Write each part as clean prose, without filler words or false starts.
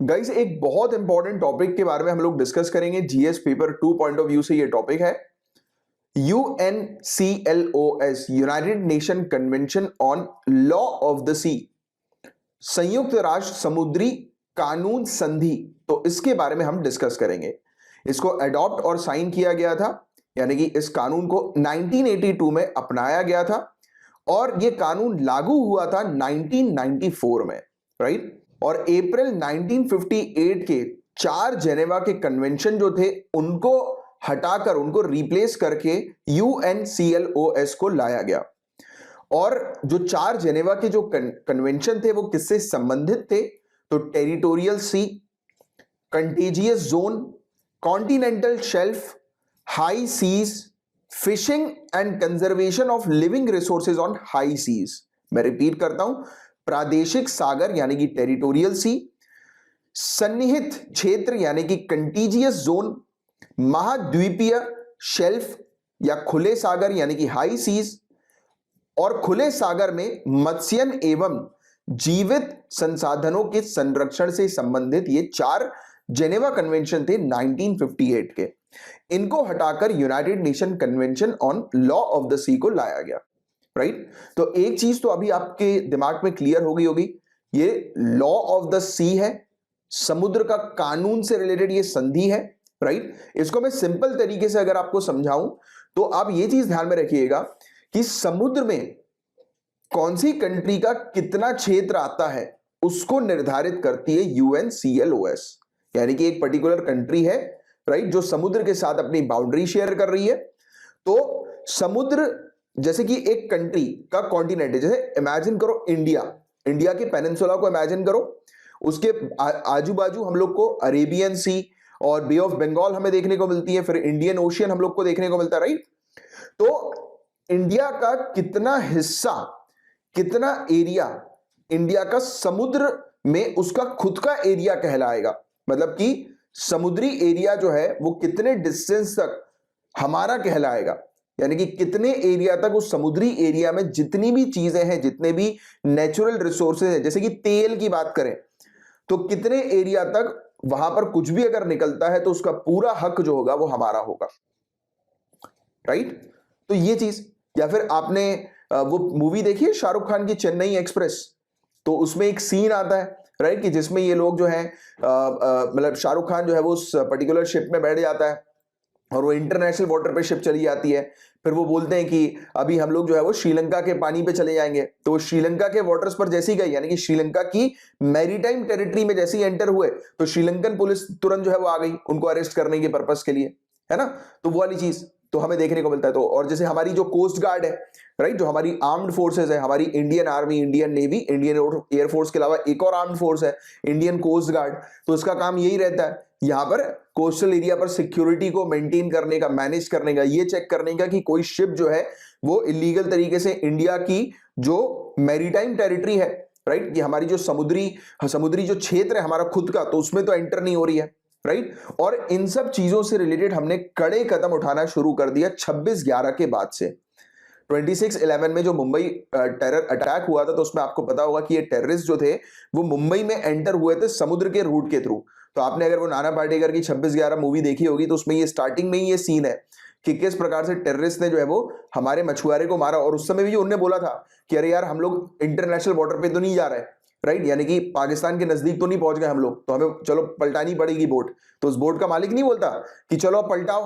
Guys एक बहुत important topic के बारे में हम लोग डिस्कस करेंगे। GS paper 2 point of view से ये टॉपिक है UNCLOS, united nation convention on law of the sea, संयुक्त राष्ट्र समुद्री कानून संधि। तो इसके बारे में हम डिस्कस करेंगे। इसको अडॉप्ट और साइन किया गया था, यानी कि इस कानून को 1982 में अपनाया गया था और यह कानून लागू हुआ था 1994 में, राइट। और अप्रैल 1958 के 4 जेनेवा के कन्वेंशन जो थे उनको हटाकर, उनको रिप्लेस करके यूएनसीएलओएस को लाया गया। और जो 4 जेनेवा के जो कन्वेंशन थे वो किससे संबंधित थे? तो territorial sea, contiguous zone, continental shelf, high seas, fishing and conservation of living resources on high seas. मैं रिपीट करता हूं, प्रादेशिक सागर यानी कि टेरिटोरियल सी, सन्निहित क्षेत्र यानी कि कंटीजियस जोन, महाद्वीपीय शेल्फ या खुले सागर यानी कि हाई सीज, और खुले सागर में मत्स्यन एवं जीवित संसाधनों के संरक्षण से संबंधित ये 4 जेनेवा कन्वेंशन थे 1958 के। इनको हटाकर united nation convention on law of the sea को लाया गया, राइट। तो एक चीज तो अभी आपके दिमाग में क्लियर हो गई होगी, ये लॉ ऑफ द सी है, समुद्र का कानून से रिलेटेड ये संधि है, राइट। इसको मैं सिंपल तरीके से अगर आपको समझाऊं तो आप ये चीज ध्यान में रखिएगा कि समुद्र में कौन सी कंट्री का कितना क्षेत्र आता है उसको निर्धारित करती है यूएनसीएलओएस, यानी कि एक पर्टिकुलर कंट्री है, राइट, जो समुद्र के साथ अपनी बाउंड्री शेयर कर रही है। तो समुद्र जैसे कि एक कंट्री का कॉन्टिनेंट है, जैसे इमेजिन करो इंडिया के पेनिनसुला को इमेजिन करो, उसके आजू बाजू हम लोग को अरेबियन सी और बे ऑफ बंगाल हमें देखने को मिलती है, फिर इंडियन ओशियन हम लोग को देखने को मिलता है, राइट। तो इंडिया का कितना हिस्सा, कितना एरिया इंडिया का समुद्र में उसका खुद का एरिया कहलाएगा, मतलब कि समुद्री एरिया जो है वो कितने डिस्टेंस तक हमारा कहलाएगा, यानी कि कितने एरिया तक उस समुद्री एरिया में जितनी भी चीजें हैं, जितने भी नेचुरल रिसोर्सेज हैं, जैसे कि तेल की बात करें तो कितने एरिया तक वहां पर कुछ भी अगर निकलता है तो उसका पूरा हक जो होगा वो हमारा होगा, राइट। तो ये चीज, या फिर आपने वो मूवी देखी है शाहरुख खान की चेन्नई एक्सप्रेस, तो उसमें एक सीन आता है, राइट, कि जिसमें ये लोग जो है मतलब शाहरुख खान जो है वो उस पर्टिकुलर शिप में बैठ जाता है और वो इंटरनेशनल वाटर पे शिप चली जाती है। फिर वो बोलते हैं कि अभी हम लोग जो है वो श्रीलंका के पानी पे चले जाएंगे, तो श्रीलंका के वाटर्स पर जैसी गई, यानी कि श्रीलंका की मैरीटाइम टेरिटरी में जैसे ही एंटर हुए तो श्रीलंकन पुलिस तुरंत जो है वो आ गई उनको अरेस्ट करने के पर्पस के लिए, है ना। तो वो वाली चीज तो हमें देखने को मिलता है। तो और जैसे हमारी जो कोस्ट गार्ड है, राइट, जो हमारी आर्म्ड फोर्सेज है, हमारी Indian army, Indian navy, Indian air force के अलावा एक और आर्म्ड फोर्स है इंडियन कोस्ट गार्ड, तो इसका काम यही रहता है यहां पर कोस्टल एरिया पर सिक्योरिटी को मेंटेन करने का, मैनेज करने का, ये चेक करने का कि कोई शिप जो है वो इलीगल तरीके से इंडिया की जो मैरीटाइम टेरिटरी है, राइट, कि हमारी जो समुद्री जो क्षेत्र है हमारा खुद का, तो उसमें तो एंटर नहीं हो रही है, राइट। और इन सब चीजों से रिलेटेड हमने कड़े कदम उठाना शुरू कर दिया 26/11 के बाद से। 26/11 में जो मुंबई टेरर अटैक हुआ था, तो उसमें आपको पता होगा कि ये टेररिस्ट जो थे वो मुंबई में एंटर हुए थे समुद्र के रूट के थ्रू। तो आपने अगर वो नाना पाटेकर की 26/11 मूवी देखी होगी तो उसमें ये स्टार्टिंग में ही ये सीन है कि किस प्रकार से टेररिस्ट ने जो है वो हमारे मछुआरे को मारा। और उस समय भी उन्होंने बोला था कि अरे यार हम लोग इंटरनेशनल वाटर पे तो नहीं जा रहे, राइट, यानी कि पाकिस्तान के नजदीक तो नहीं पहुंच गए हम लोग, तो हमें चलो पलटानी पड़ेगी बोट। तो उस बोट का मालिक नहीं बोलता कि चलो पलटाओ,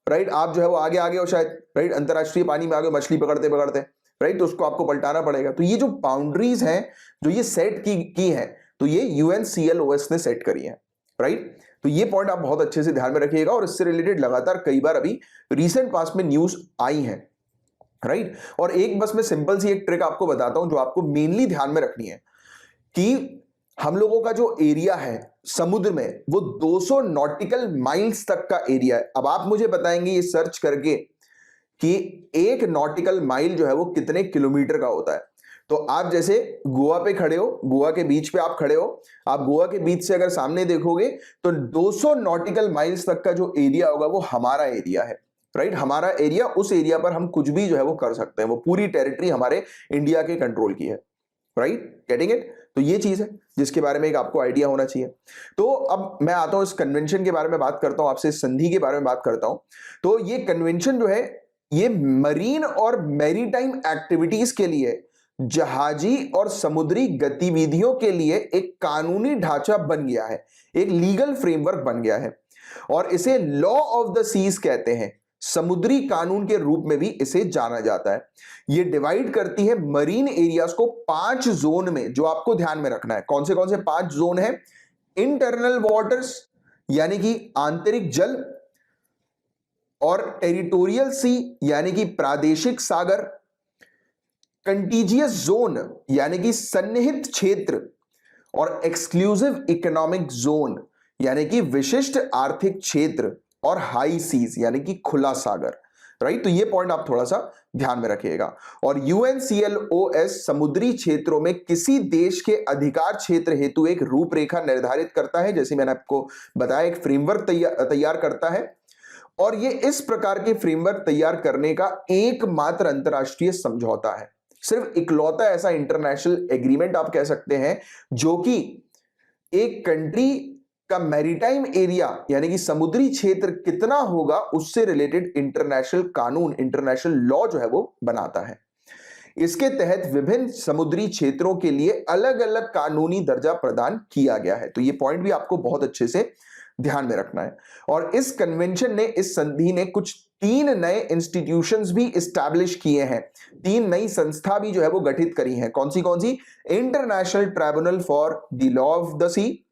राइट, आप जो है वो आगे आगे हो शायद, राइट, अंतरराष्ट्रीय पानी में आगे मछली पकड़ते पकड़ते, राइट, तो उसको आपको पलटाना पड़ेगा। तो ये जो बाउंड्रीज हैं जो ये सेट की है, तो ये यूएनसीएलओएस ने सेट करी है, राइट। तो ये पॉइंट आप बहुत अच्छे से ध्यान में रखिएगा और इससे रिलेटेड लगातार कई बार अभी रिसेंट पास्ट में न्यूज आई है, राइट। और एक बस मैं सिंपल सी एक ट्रिक आपको बताता हूं जो आपको मेनली ध्यान में रखनी है कि हम लोगों का जो एरिया है समुद्र में वो 200 नॉटिकल माइल्स तक का एरिया है। अब आप मुझे बताएंगे ये सर्च करके कि एक नॉटिकल माइल जो है वो कितने किलोमीटर का होता है। तो आप जैसे गोवा पे खड़े हो, गोवा के बीच पे आप खड़े हो, आप गोवा के बीच से अगर सामने देखोगे तो 200 नॉटिकल माइल्स तक का जो एरिया होगा वो हमारा एरिया है, राइट। हमारा एरिया, उस एरिया पर हम कुछ भी जो है वो कर सकते हैं, वो पूरी टेरिटरी हमारे इंडिया के कंट्रोल की है, राइट, गेटिंग इट। तो ये चीज है जिसके बारे में एक आपको आइडिया होना चाहिए। तो अब मैं आता हूं इस कन्वेंशन के बारे में बात करता हूं आपसे, इस संधि के बारे में बात करता हूं। तो ये कन्वेंशन जो है ये मरीन और मैरीटाइम एक्टिविटीज के लिए, जहाजी और समुद्री गतिविधियों के लिए एक कानूनी ढांचा बन गया है, एक लीगल फ्रेमवर्क बन गया है और इसे लॉ ऑफ द सीज कहते हैं। समुद्री कानून के रूप में भी इसे जाना जाता है। यह डिवाइड करती है मरीन एरियाज को 5 जोन में, जो आपको ध्यान में रखना है। कौन से 5 जोन है? इंटरनल वाटर्स यानी कि आंतरिक जल, और टेरिटोरियल सी यानी कि प्रादेशिक सागर, कंटीजियस जोन यानी कि सन्निहित क्षेत्र, और एक्सक्लूसिव इकोनॉमिक जोन यानी कि विशिष्ट आर्थिक क्षेत्र, और हाई सीज यानी कि खुला सागर। राइट, तो ये पॉइंट आप थोड़ा सा ध्यान में रखिएगा। और UNCLOS समुद्री क्षेत्रों में किसी देश के अधिकार क्षेत्र हेतु एक रूपरेखा निर्धारित करता है, जैसे मैंने आपको बताया एक फ्रेमवर्क तैयार करता है। और ये इस प्रकार के फ्रेमवर्क तैयार करने का एकमात्र अंतरराष्ट्रीय समझौता है, सिर्फ इकलौता ऐसा इंटरनेशनल एग्रीमेंट आप कह सकते हैं जो कि एक कंट्री का मैरीटाइम एरिया यानी कि समुद्री क्षेत्र कितना होगा उससे रिलेटेड इंटरनेशनल कानून, इंटरनेशनल लॉ जो है वो बनाता है। इसके तहत विभिन्न समुद्री क्षेत्रों के लिए अलग अलग कानूनी दर्जा प्रदान किया गया है। तो ये पॉइंट भी आपको बहुत अच्छे से ध्यान में रखना है। और इस कन्वेंशन ने, इस संधि ने कुछ 3 नए इंस्टीट्यूशंस भी इस्टैब्लिश किए हैं, 3 नई संस्था भी जो है वो गठित करी हैं। कौन सी? International tribunal for the law of the sea,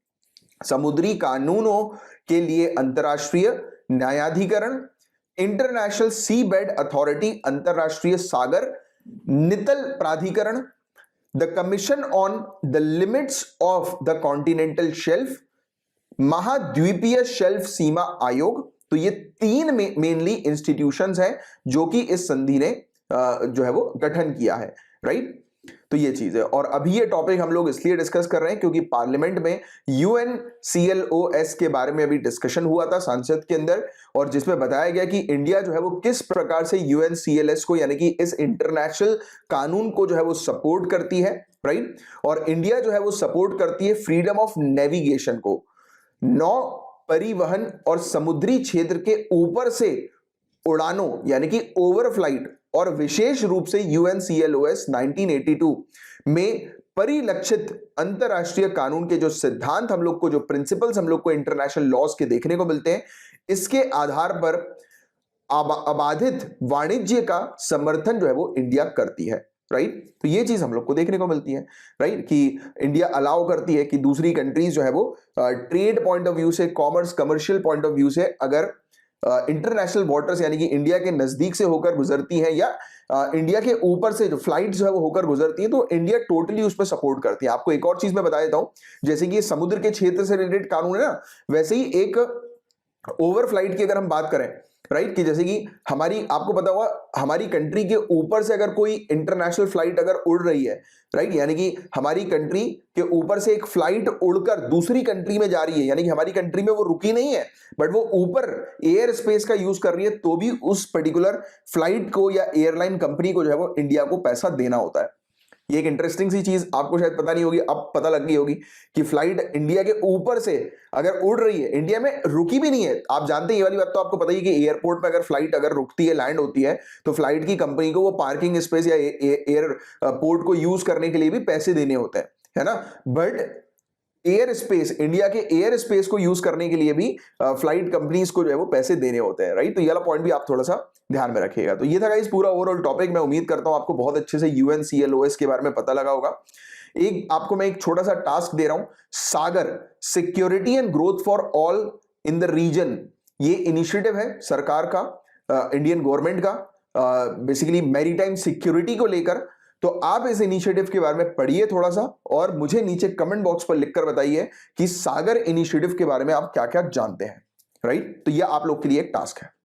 समुद्री कानूनों के लिए अंतरराष्ट्रीय न्यायाधिकरण, इंटरनेशनल सी बेड अथॉरिटी अंतरराष्ट्रीय सागर नितल प्राधिकरण, the commission on the limits of the continental shelf, महाद्वीपीय शेल्फ सीमा आयोग। तो ये 3 मेनली इंस्टीट्यूशंस हैं जो कि इस संधि ने जो है वो गठन किया है। राइट, तो ये चीज है। और अभी ये टॉपिक हम लोग इसलिए डिस्कस कर रहे हैं क्योंकि पार्लियामेंट में UNCLOS के बारे में अभी डिस्कशन हुआ था संसद के अंदर, और जिसमें बताया गया कि इंडिया जो है वो किस प्रकार से UNCLOS को यानी कि इस इंटरनेशनल कानून को जो है वो सपोर्ट करती है। राइट, और इंडिया जो है वो सपोर्ट करती है फ्रीडम ऑफ नेविगेशन को, नौ परिवहन और समुद्री क्षेत्र के ऊपर से उड़ानों यानी कि ओवरफ्लाइट, और विशेष रूप से UNCLOS 1982 में परिलक्षित अंतरराष्ट्रीय कानून के जो सिद्धांत हम लोग को, जो प्रिंसिपल्स हम लोग को इंटरनेशनल लॉज के देखने को मिलते हैं, इसके आधार पर अबाधित वाणिज्य का समर्थन जो है वो इंडिया करती है। राइट, तो ये चीज हम लोग को देखने को मिलती है। राइट, कि इंडिया अलाउ करती है कि दूसरी कंट्रीज जो है वो ट्रेड पॉइंट ऑफ व्यू से, commerce commercial point of view से अगर इंटरनेशनल वाटर्स यानी कि इंडिया के नजदीक से होकर गुजरती है या इंडिया के ऊपर से जो फ्लाइट जो है वो होकर गुजरती है, तो इंडिया टोटली उस पर सपोर्ट करती है। आपको एक और चीज मैं बता देता हूं, जैसे कि ये समुद्र के क्षेत्र से रिलेटेड कानून है ना, वैसे ही एक ओवरफ्लाइट की अगर हम बात करें, राइट, कि जैसे कि हमारी, आपको पता होगा हमारी कंट्री के ऊपर से अगर कोई इंटरनेशनल फ्लाइट अगर उड़ रही है, राइट, यानी कि हमारी कंट्री के ऊपर से एक फ्लाइट उड़कर दूसरी कंट्री में जा रही है, यानी कि हमारी कंट्री में वो रुकी नहीं है बट वो ऊपर एयर स्पेस का यूज कर रही है, तो भी उस पर्टिकुलर फ्लाइट को या एयरलाइन कंपनी को जो है वो इंडिया को पैसा देना होता है। ये एक इंटरेस्टिंग सी चीज आपको शायद पता नहीं होगी, अब पता लग गई होगी कि फ्लाइट इंडिया के ऊपर से अगर उड़ रही है, इंडिया में रुकी भी नहीं है। आप जानते हैं ये वाली बात, तो आपको पता ही कि एयरपोर्ट पे अगर फ्लाइट अगर रुकती है, लैंड होती है, तो फ्लाइट की कंपनी को वो पार्किंग स्पेस या एयरपोर्ट को यूज करने के लिए भी पैसे देने होते हैं, है ना। बट एयर स्पेस, इंडिया के एयर स्पेस को यूज करने के लिए भी फ्लाइट कंपनीज को जो है वो पैसे देने होते हैं। राइट, तो ये वाला पॉइंट भी आप थोड़ा सा ध्यान में रखिएगा। तो ये था गाइस पूरा ओवरऑल टॉपिक। मैं उम्मीद करता हूं आपको बहुत अच्छे से UNCLOS के बारे में पता लगा होगा। आपको मैं एक छोटा सा टास्क दे रहा हूं, Sagar security and growth for all in the region. ये इनिशिएटिव है सरकार का, इंडियन गवर्नमेंट का, बेसिकली मैरीटाइम सिक्योरिटी को लेकर। तो आप इस इनिशिएटिव के बारे में पढ़िए थोड़ा सा, और मुझे नीचे कमेंट बॉक्स पर लिखकर बताइए कि सागर इनिशिएटिव के बारे में आप क्या क्या जानते हैं। राइट, तो ये आप लोग के लिए एक टास्क है।